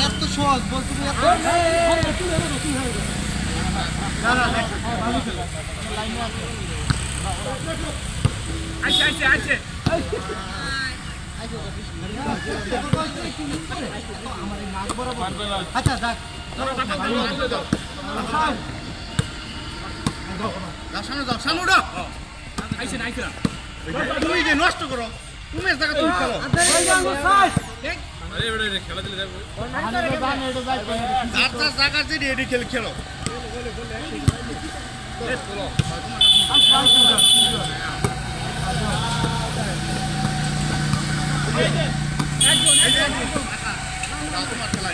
এত সহজ বলতে আচ্ছা যাক তুমি যে নষ্ট করো তুমি জায়গা তুমি খেলো খেলা দিলে জায়গা যে এটি খেলে খেলো তোমার খেলা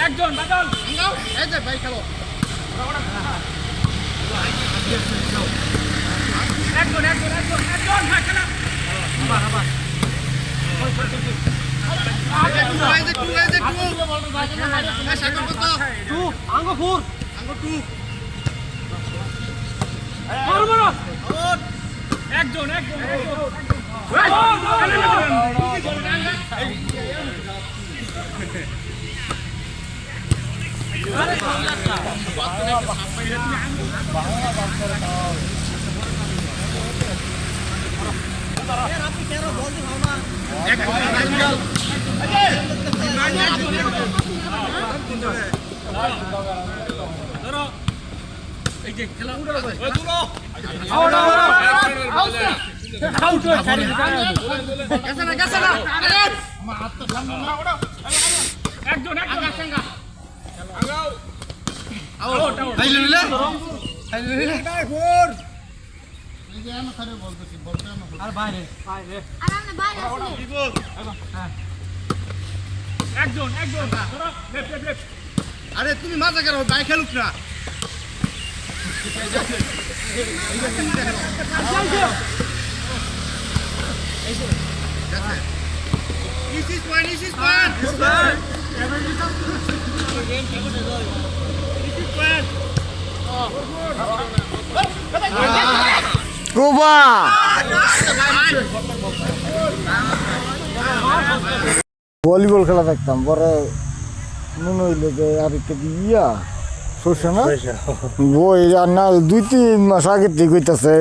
একজন বাদল এই যে ভাই খেলো একজন হ্যাঁ খেলা আরে তুমি মাজা করো ভাই খেলুক না ভলিবল খেলা দেখতাম পরে মনে হইলো যে আর একটা ইয়া শোষে না বই আর না 2-3 মাস আগের থেকে হইতেছে